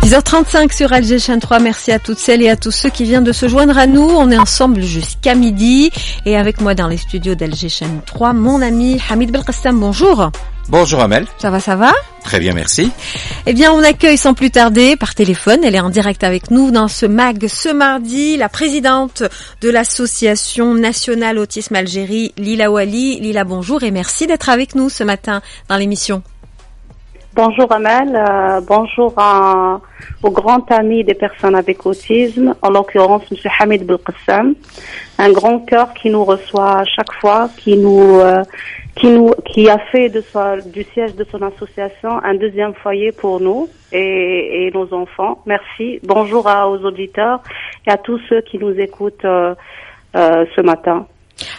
10h35 sur Alger Chaîne 3. Merci à toutes celles et à tous ceux qui viennent de se joindre à nous. On est ensemble jusqu'à midi. Et avec moi dans les studios d'Alger Chaîne 3, mon ami Hamid Belkacem. Bonjour. Bonjour Amel. Ça va? Très bien, merci. Eh bien, on accueille sans plus tarder par téléphone. Elle est en direct avec nous dans ce MAG ce mardi. La présidente de l'association nationale Autisme Algérie, Lila Ouali. Lila, bonjour et merci d'être avec nous ce matin dans l'émission. Bonjour Amel, bonjour au grand ami des personnes avec autisme, en l'occurrence M. Hamid Belkacem, un grand cœur qui nous reçoit à chaque fois, qui a fait du siège de son association un deuxième foyer pour nous et nos enfants. Merci. Bonjour aux auditeurs et à tous ceux qui nous écoutent ce matin.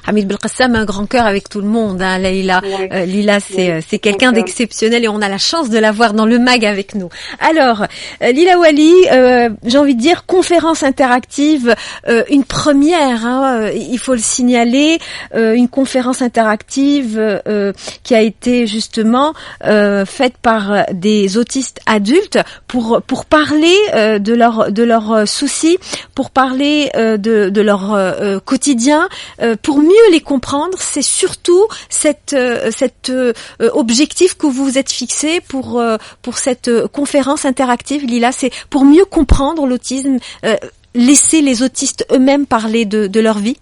Hamid Belkacem, un grand cœur avec tout le monde, hein, Lila. Oui. Lila, c'est quelqu'un d'exceptionnel et on a la chance de l'avoir dans le MAG avec nous. Alors, Lila Ouali, j'ai envie de dire conférence interactive, une première, hein, il faut le signaler, une conférence interactive qui a été justement faite par des autistes adultes pour parler de leurs soucis, pour parler de leur quotidien, pour mieux les comprendre. C'est surtout cet objectif que vous vous êtes fixé pour cette conférence interactive, Lila. C'est pour mieux comprendre l'autisme, laisser les autistes eux-mêmes parler de leur vie.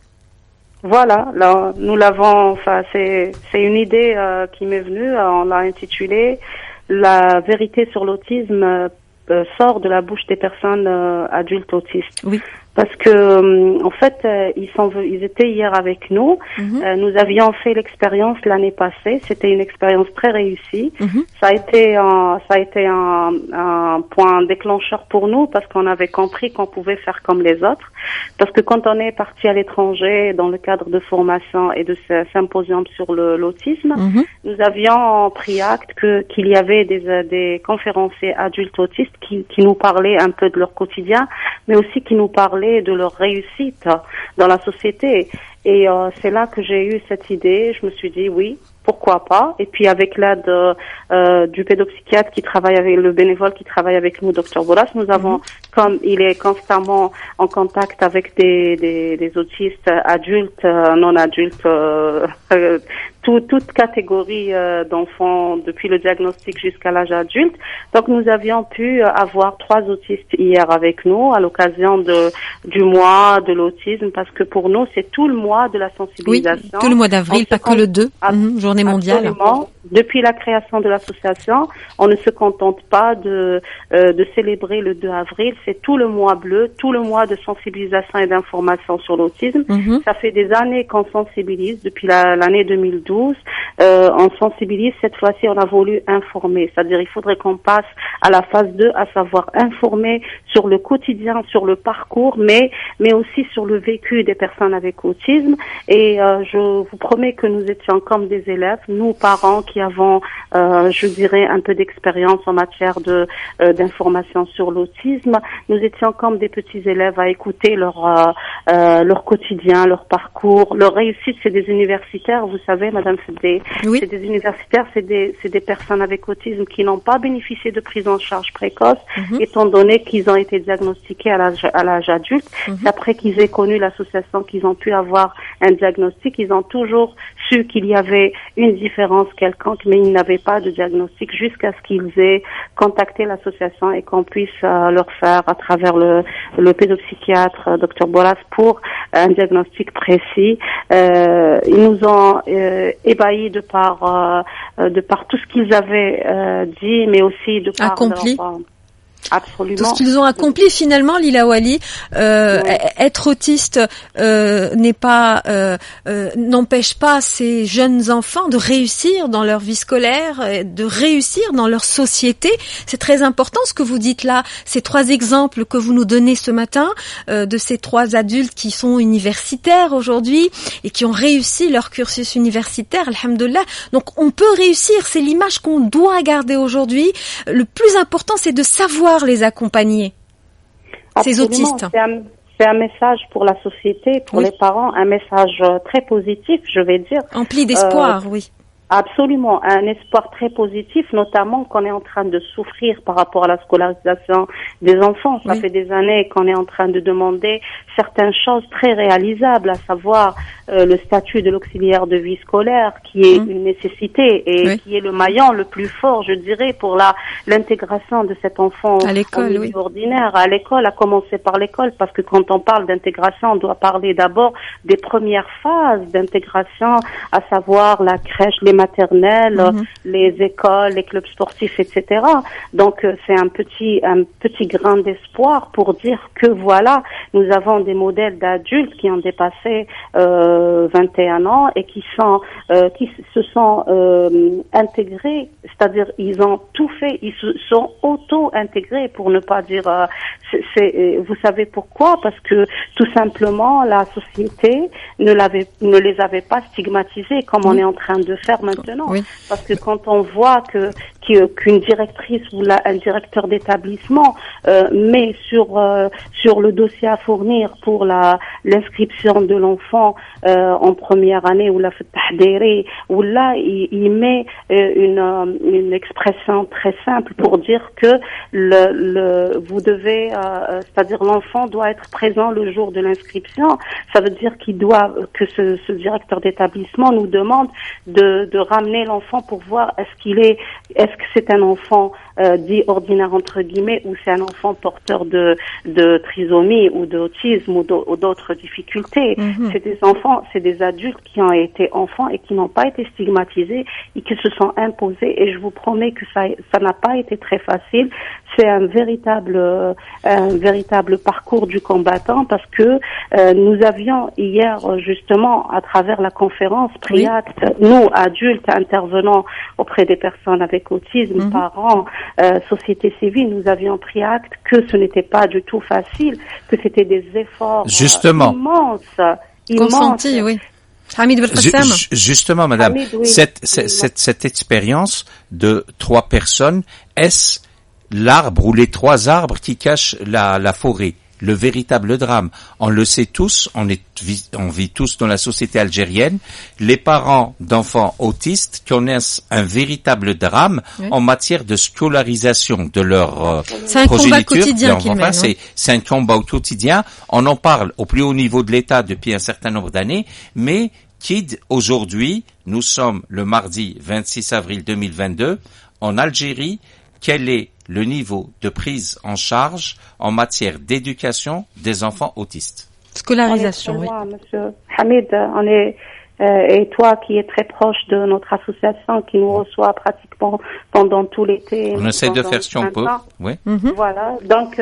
Voilà, là, nous l'avons. Enfin, c'est une idée qui m'est venue. On l'a intitulée La vérité sur l'autisme sort de la bouche des personnes adultes autistes. Oui. Parce que en fait ils étaient hier avec nous. Nous avions fait l'expérience l'année passée. C'était une expérience très réussie. Ça a été un point déclencheur pour nous parce qu'on avait compris qu'on pouvait faire comme les autres. Parce que quand on est parti à l'étranger dans le cadre de formation et de ce symposium sur l'autisme, nous avions pris acte qu'il y avait des conférenciers adultes autistes qui nous parlaient un peu de leur quotidien, mais aussi qui nous parlaient de leur réussite dans la société. Et c'est là que j'ai eu cette idée. Je me suis dit oui, pourquoi pas. Et puis avec l'aide du pédopsychiatre qui travaille avec le bénévole qui travaille avec nous, Dr Boras, nous avons, comme il est constamment en contact avec des autistes adultes, non adultes, toute catégorie d'enfants depuis le diagnostic jusqu'à l'âge adulte. Donc nous avions pu avoir 3 autistes hier avec nous à l'occasion du mois de l'autisme, parce que pour nous c'est tout le mois de la sensibilisation. Oui, tout le mois d'avril, pas que le 2, journée mondiale. Absolument. Depuis la création de l'association, on ne se contente pas de célébrer le 2 avril, c'est tout le mois bleu, tout le mois de sensibilisation et d'information sur l'autisme. Ça fait des années qu'on sensibilise, depuis l'année 2012. On sensibilise, cette fois-ci on a voulu informer, c'est-à-dire il faudrait qu'on passe à la phase 2, à savoir informer sur le quotidien, sur le parcours, mais aussi sur le vécu des personnes avec autisme. Et je vous promets que nous étions comme des élèves, nous parents qui avons, je dirais, un peu d'expérience en matière d'information sur l'autisme. Nous étions comme des petits élèves à écouter leur quotidien, leur parcours, leur réussite. C'est des universitaires, vous savez, Madame Fedé. Oui. C'est des universitaires, c'est des personnes avec autisme qui n'ont pas bénéficié de prise en charge précoce, étant donné qu'ils ont été diagnostiqués à l'âge adulte. Après qu'ils aient connu l'association, qu'ils ont pu avoir un diagnostic, ils ont toujours su qu'il y avait une différence quelconque, mais ils n'avaient pas de diagnostic jusqu'à ce qu'ils aient contacté l'association et qu'on puisse leur faire à travers le pédopsychiatre Dr Boras pour un diagnostic précis. Ils nous ont ébahis de par tout ce qu'ils avaient dit, mais aussi de par accompli. Absolument. Tout ce qu'ils ont accompli finalement, Lila Ouali, être autiste n'empêche pas ces jeunes enfants de réussir dans leur vie scolaire, de réussir dans leur société. C'est très important ce que vous dites là, ces 3 exemples que vous nous donnez ce matin, de ces 3 adultes qui sont universitaires aujourd'hui et qui ont réussi leur cursus universitaire, alhamdoulilah. Donc on peut réussir, c'est l'image qu'on doit garder aujourd'hui. Le plus important, c'est de savoir les accompagner, ces autistes. C'est un message pour la société, pour les parents, un message très positif, je vais dire. Empli d'espoir, oui. Absolument, un espoir très positif, notamment qu'on est en train de souffrir par rapport à la scolarisation des enfants. Ça fait des années qu'on est en train de demander certaines choses très réalisables, à savoir le statut de l'auxiliaire de vie scolaire, qui est une nécessité et qui est le maillon le plus fort, je dirais, pour l'intégration de cet enfant à l'école, en milieu ordinaire, à l'école, à commencer par l'école, parce que quand on parle d'intégration, on doit parler d'abord des premières phases d'intégration, à savoir la crèche, les maternelles, les écoles, les clubs sportifs, etc. Donc c'est un petit grain d'espoir pour dire que voilà, nous avons des modèles d'adultes qui ont dépassé 21 ans et qui se sont intégrés, c'est-à-dire ils ont tout fait, ils se sont auto-intégrés, pour ne pas dire vous savez pourquoi? Parce que tout simplement la société ne les avait pas stigmatisés comme on est en train de faire maintenant. Parce que quand on voit qu'une directrice ou un directeur d'établissement met sur le dossier à fournir pour l'inscription de l'enfant en première année, ou la tahdiri, ou là il met une expression très simple pour dire que vous devez c'est-à-dire l'enfant doit être présent le jour de l'inscription. Ça veut dire que ce directeur d'établissement nous demande de ramener l'enfant pour voir est-ce que c'est un enfant dit ordinaire entre guillemets, ou c'est un enfant porteur de trisomie ou d'autisme ou d'autres difficultés. C'est des enfants, c'est des adultes qui ont été enfants et qui n'ont pas été stigmatisés et qui se sont imposés, et je vous promets que ça n'a pas été très facile. C'est un véritable parcours du combattant, parce que nous avions hier justement à travers la conférence pris acte, nous adultes intervenant auprès des personnes avec autisme, parents, société civile, nous avions pris acte que ce n'était pas du tout facile, que c'était des efforts immenses. Consentis, oui. Hamid Belkhassam. Justement, madame, cette expérience de 3 personnes, est-ce l'arbre ou les 3 arbres qui cachent la forêt? Le véritable drame, on le sait tous, on vit tous dans la société algérienne. Les parents d'enfants autistes connaissent un véritable drame en matière de scolarisation de leur c'est un combat quotidien qu'ils mènent. C'est un combat au quotidien. On en parle au plus haut niveau de l'État depuis un certain nombre d'années, mais aujourd'hui, nous sommes le mardi 26 avril 2022, en Algérie. Quel est le niveau de prise en charge en matière d'éducation des enfants autistes? Scolarisation, oui. Monsieur Hamid, et toi qui es très proche de notre association, qui nous reçoit pratiquement pendant tout l'été. On essaie de faire ce qu'on peut. Oui. Voilà. Donc,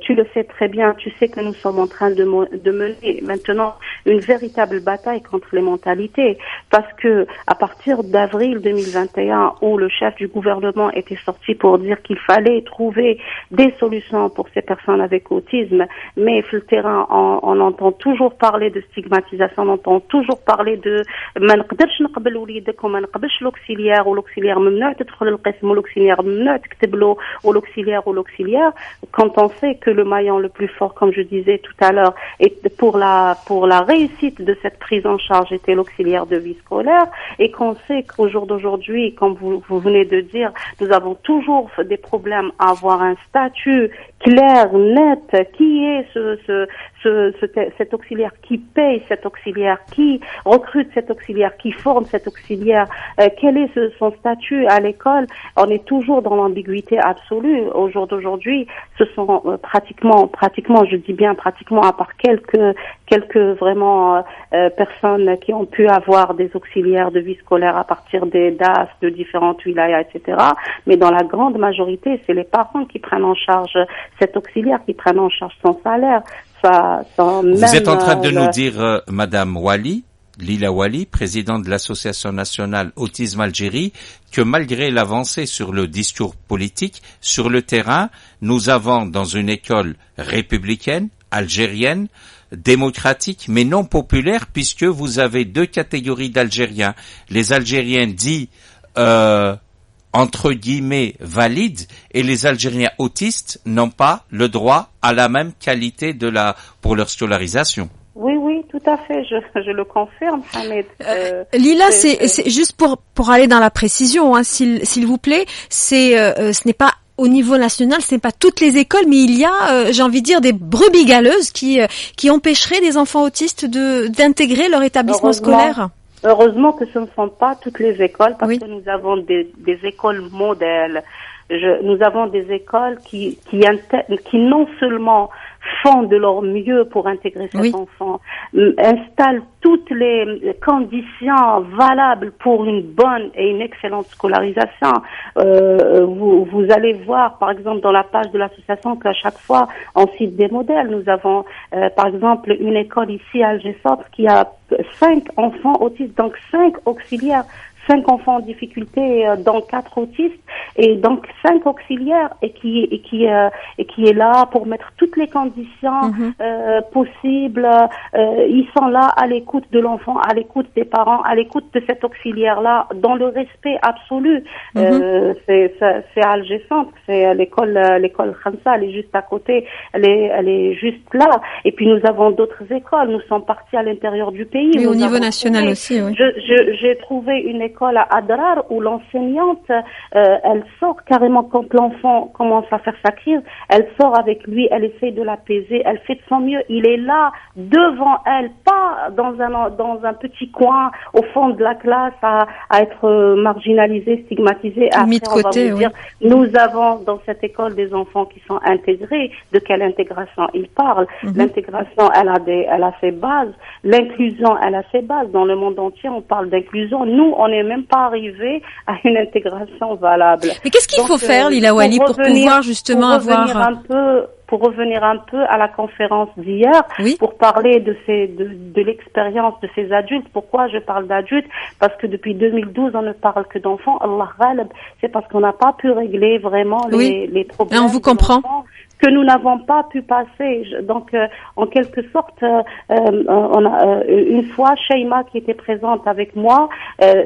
tu le sais très bien, tu sais que nous sommes en train de mener maintenant une véritable bataille contre les mentalités, parce que à partir d'avril 2021, où le chef du gouvernement était sorti pour dire qu'il fallait trouver des solutions pour ces personnes avec autisme, mais sur le terrain, on entend toujours parler de stigmatisation, on entend toujours parler de ما نقدرش نقبل وليدك وما نقبلش l'auxiliaire, ou l'auxiliaire ممنوع تدخل القسم, ou l'auxiliaire ممنوع تكتب له, ou l'auxiliaire, quand on sait que le maillon le plus fort, comme je disais tout à l'heure, et pour la réussite de cette prise en charge était l'auxiliaire de vie scolaire, et qu'on sait qu'au jour d'aujourd'hui, comme vous venez de dire, nous avons toujours des problèmes à avoir un statut clair, net, qui est cet auxiliaire, qui paye cet auxiliaire, qui recrute cet auxiliaire, qui forme cet auxiliaire, quel est son statut à l'école. On est toujours dans l'ambiguïté absolue. Au jour d'aujourd'hui, ce sont pratiquement, je dis bien pratiquement, à part quelques vraiment personnes qui ont pu avoir des auxiliaires de vie scolaire à partir des DAS de différentes wilayas, etc. Mais dans la grande majorité, c'est les parents qui prennent en charge cet auxiliaire, qui prennent en charge son salaire. Vous êtes en train de nous dire, Madame Wali, Lila Wali, présidente de l'Association nationale Autisme Algérie, que malgré l'avancée sur le discours politique, sur le terrain, nous avons dans une école républicaine, algérienne, démocratique, mais non populaire, puisque vous avez 2 catégories d'Algériens. Les Algériens dits entre guillemets valides, et les Algériens autistes n'ont pas le droit à la même qualité pour leur scolarisation. Oui, Oui, tout à fait, je le confirme, Hamid. Lila, c'est juste pour aller dans la précision, hein, s'il vous plaît, ce n'est pas au niveau national, ce n'est pas toutes les écoles, mais il y a, j'ai envie de dire, des brebis galeuses qui empêcheraient des enfants autistes d'intégrer leur établissement scolaire. Heureusement que ce ne sont pas toutes les écoles, parce que nous avons des écoles modèles. Nous avons des écoles qui non seulement font de leur mieux pour intégrer cet enfant, installent toutes les conditions valables pour une bonne et une excellente scolarisation. Vous allez voir, par exemple, dans la page de l'association, qu'à chaque fois, on cite des modèles. Nous avons, par exemple, une école ici à Alger-Centre qui a 5 enfants autistes, donc 5 auxiliaires. 5 enfants en difficulté, dont 4 autistes, et donc 5 auxiliaires, et qui est là pour mettre toutes les conditions possibles. Ils sont là à l'écoute de l'enfant, à l'écoute des parents, à l'écoute de cet auxiliaire-là, dans le respect absolu. C'est à Alger-Centre, c'est l'école Khamsa, elle est juste à côté, elle est juste là. Et puis nous avons d'autres écoles, nous sommes partis à l'intérieur du pays. Oui, au niveau national aussi, oui. J'ai trouvé une école à Adrar où l'enseignante, elle sort carrément quand l'enfant commence à faire sa crise, elle sort avec lui, elle essaie de l'apaiser, elle fait de son mieux, il est là devant elle, pas dans un petit coin au fond de la classe à être marginalisé, stigmatisé. Mis de côté, oui. Nous avons dans cette école des enfants qui sont intégrés. De quelle intégration il parle? L'intégration, elle a ses bases. L'inclusion, elle a ses bases. Dans le monde entier, on parle d'inclusion. Nous, on n'est même pas arrivé à une intégration valable. Mais qu'est-ce qu'il faut faire, Lila Wali, pour pouvoir justement pour revenir un peu à la conférence d'hier, pour parler de l'expérience de ces adultes. Pourquoi je parle d'adultes? Parce que depuis 2012, on ne parle que d'enfants. Allah ghalib, c'est parce qu'on n'a pas pu régler vraiment les problèmes. Et on vous comprend. Que nous n'avons pas pu passer. Donc, en quelque sorte, on a une fois Sheima qui était présente avec moi,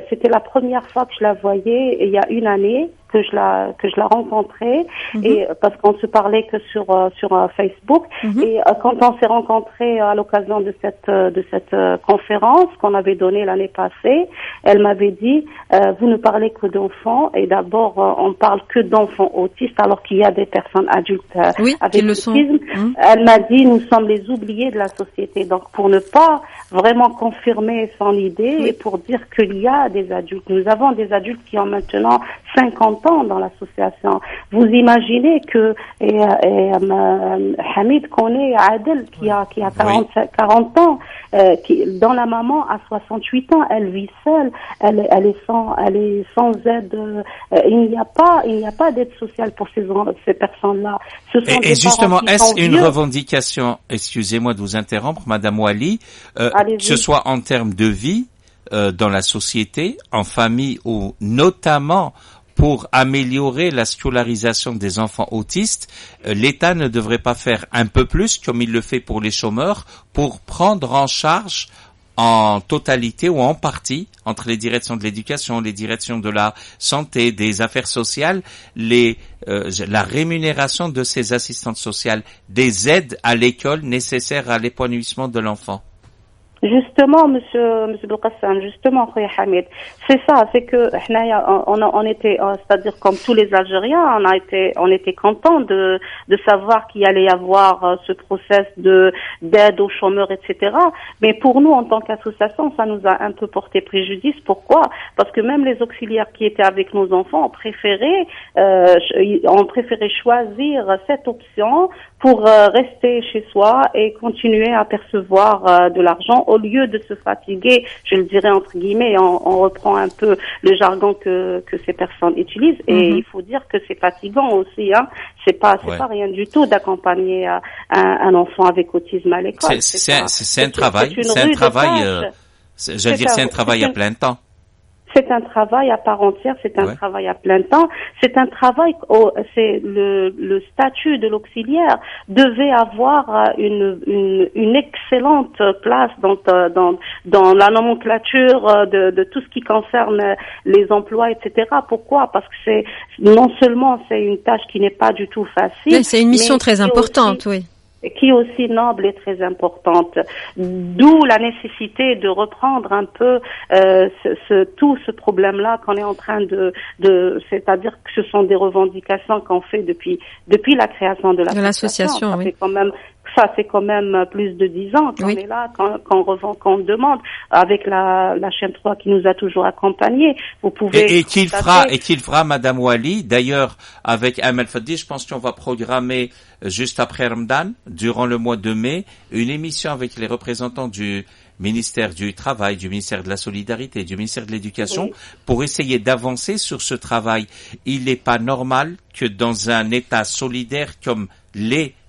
c'était la première fois que je la voyais, il y a une année que je la rencontrais, et parce qu'on se parlait que sur Facebook. Et quand on s'est rencontrés à l'occasion de cette conférence qu'on avait donnée l'année passée, elle m'avait dit vous ne parlez que d'enfants, et d'abord on parle que d'enfants autistes alors qu'il y a des personnes adultes avec autisme. Elle m'a dit nous sommes les oubliés de la société. Donc pour ne pas vraiment confirmer son idée et pour dire qu'il y a des adultes, nous avons des adultes qui ont maintenant 50 ans dans l'association. Vous imaginez que Hamid connaît Adel qui a 40 ans, dans la maman à 68 ans, elle vit seule, elle est sans aide. Il n'y a pas d'aide sociale pour ces personnes-là. Et justement, est-ce une revendication, excusez-moi de vous interrompre, Madame Wali, que ce soit en termes de vie dans la société, en famille, ou notamment pour améliorer la scolarisation des enfants autistes, l'État ne devrait pas faire un peu plus, comme il le fait pour les chômeurs, pour prendre en charge en totalité ou en partie, entre les directions de l'éducation, les directions de la santé, des affaires sociales, la rémunération de ces assistantes sociales, des aides à l'école nécessaires à l'épanouissement de l'enfant? Justement, monsieur Boukassam, justement, Khoya Hamid, c'est ça, c'est que on était, c'est-à-dire comme tous les Algériens, on était contents de savoir qu'il allait y avoir ce process d'aide aux chômeurs, etc. Mais pour nous, en tant qu'association, ça nous a un peu porté préjudice. Pourquoi? Parce que même les auxiliaires qui étaient avec nos enfants ont préféré choisir cette option pour rester chez soi et continuer à percevoir de l'argent au lieu de se fatiguer, je le dirais entre guillemets, on reprend un peu le jargon que ces personnes utilisent, et il faut dire que c'est fatigant aussi, hein. C'est pas rien du tout d'accompagner un enfant avec autisme à l'école. C'est un travail, c'est un travail à plein temps. C'est un travail à part entière, c'est un travail à plein temps, c'est un travail, c'est le statut de l'auxiliaire devait avoir une excellente place dans la nomenclature de tout ce qui concerne les emplois, etc. Pourquoi? Parce que non seulement c'est une tâche qui n'est pas du tout facile. Mais c'est une mission très importante, oui. qui est aussi noble et très importante. D'où la nécessité de reprendre un peu tout ce problème-là qu'on est en train de c'est-à-dire que ce sont des revendications qu'on fait depuis la création de l'association. Oui. Ça fait quand même plus de 10 ans qu'on est là, qu'on demande avec la chaîne 3 qui nous a toujours accompagnés. Vous pouvez et qu'il fera Madame Wali. D'ailleurs, avec Amel Faddi, je pense qu'on va programmer juste après Ramadan, durant le mois de mai, une émission avec les représentants du ministère du Travail, du ministère de la Solidarité, du ministère de l'Éducation, pour essayer d'avancer sur ce travail. Il n'est pas normal que dans un État solidaire comme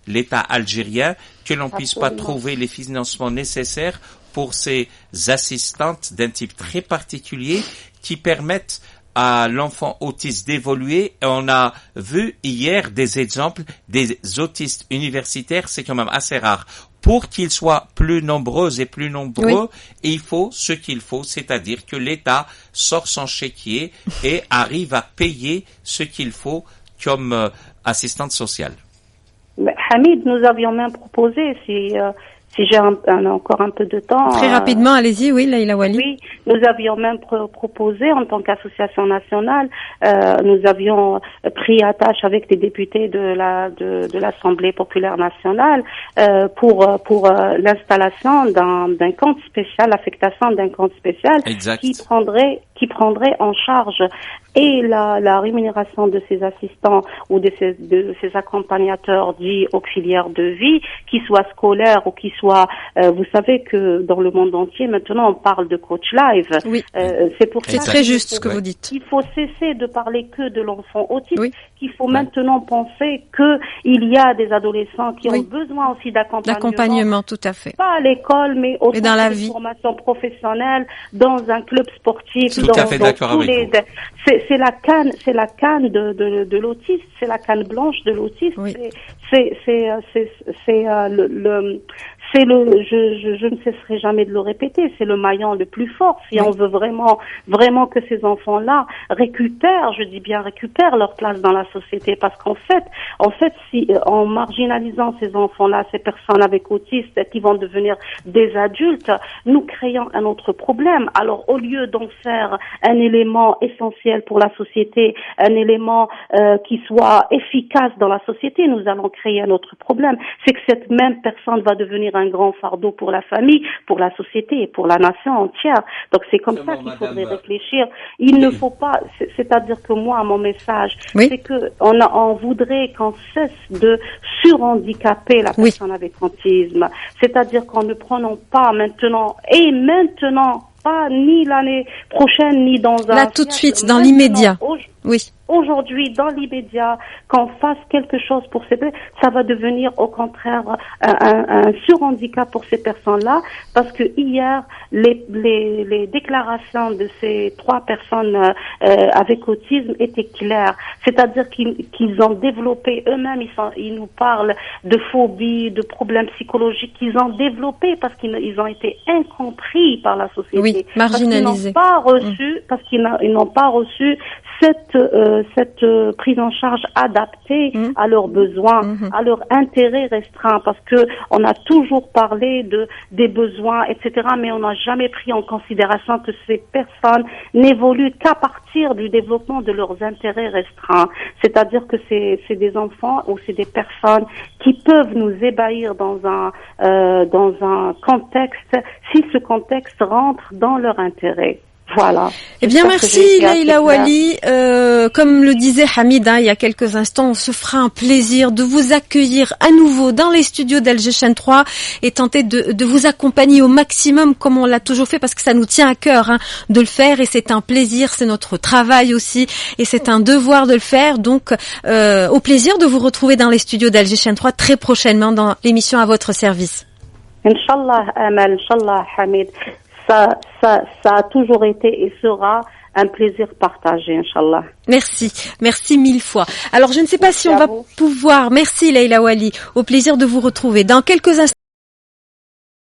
l'État algérien, que l'on puisse pas trouver les financements nécessaires pour ces assistantes d'un type très particulier qui permettent à l'enfant autiste d'évoluer. Et on a vu hier des exemples des autistes universitaires, c'est quand même assez rare. Pour qu'ils soient plus nombreux et plus nombreux, il faut ce qu'il faut, c'est-à-dire que l'État sort son chéquier et arrive à payer ce qu'il faut comme assistante sociale. Mais Hamid, nous avions même proposé, si j'ai encore un peu de temps. Très rapidement, allez-y, oui, Leïla Wali. Oui, nous avions même proposé en tant qu'association nationale, nous avions pris attache avec des députés de l'Assemblée populaire nationale pour l'installation d'un compte spécial, l'affectation d'un compte spécial qui prendrait en charge et la rémunération de ces assistants ou de ces accompagnateurs dits auxiliaires de vie, qu'ils soient scolaires ou qu'ils soient, vous savez que dans le monde entier maintenant on parle de coach live. Oui. C'est très juste ce que vous dites. Il faut cesser de parler que de l'enfant autiste. Oui. Qu'il faut maintenant penser que il y a des adolescents qui ont besoin aussi d'accompagnement, tout à fait. Pas à l'école, mais aussi dans la vie, formation professionnelle, dans un club sportif. Tout à fait d'accord avec vous. C'est la canne de l'autiste, c'est la canne blanche de l'autiste. Oui. Je ne cesserai jamais de le répéter, c'est le maillon le plus fort. Si on veut vraiment que ces enfants-là récupèrent leur place dans la société, parce qu'en fait, si en marginalisant ces enfants-là, ces personnes avec autisme qui vont devenir des adultes, nous créons un autre problème. Alors, au lieu d'en faire un élément essentiel pour la société, un élément qui soit efficace dans la société, nous allons créer un autre problème. C'est que cette même personne va devenir un grand fardeau pour la famille, pour la société et pour la nation entière. Donc c'est comme ça qu'il faudrait réfléchir. Il ne faut pas, c'est-à-dire que moi, mon message, c'est que on voudrait qu'on cesse de surhandicaper la personne avec autisme. C'est-à-dire qu'en ne prenant pas maintenant, pas ni l'année prochaine, ni dans un... Là, tout de suite, dans l'immédiat. Aujourd'hui, dans l'immédiat, qu'on fasse quelque chose pour ces personnes, ça va devenir au contraire un surhandicap pour ces personnes-là, parce que hier, les déclarations de ces 3 personnes avec autisme étaient claires. C'est-à-dire qu'ils ont développé eux-mêmes, ils nous parlent de phobies, de problèmes psychologiques qu'ils ont développés parce qu'ils ont été incompris par la société. Oui, marginalisés. Parce qu'ils n'ont pas reçu cette prise en charge adaptée à leurs besoins, à leurs intérêts restreints, parce que on a toujours parlé des besoins, etc., mais on n'a jamais pris en considération que ces personnes n'évoluent qu'à partir du développement de leurs intérêts restreints. C'est-à-dire que c'est des enfants ou c'est des personnes qui peuvent nous ébahir dans un contexte, si ce contexte rentre dans leur intérêt. Voilà. Eh bien, merci Leïla Wali. Comme le disait Hamid il y a quelques instants, on se fera un plaisir de vous accueillir à nouveau dans les studios d'Alger Chaîne 3 et tenter de vous accompagner au maximum comme on l'a toujours fait, parce que ça nous tient à cœur de le faire, et c'est un plaisir, c'est notre travail aussi, et c'est un devoir de le faire. Donc, au plaisir de vous retrouver dans les studios d'Alger Chaîne 3 très prochainement dans l'émission à votre service. Inch'Allah, Amal, Inch'Allah, Hamid. Ça a toujours été et sera un plaisir partagé, Inch'Allah. Merci 1000 fois. Alors, je ne sais pas si on va pouvoir, merci Leïla Wali, au plaisir de vous retrouver dans quelques instants.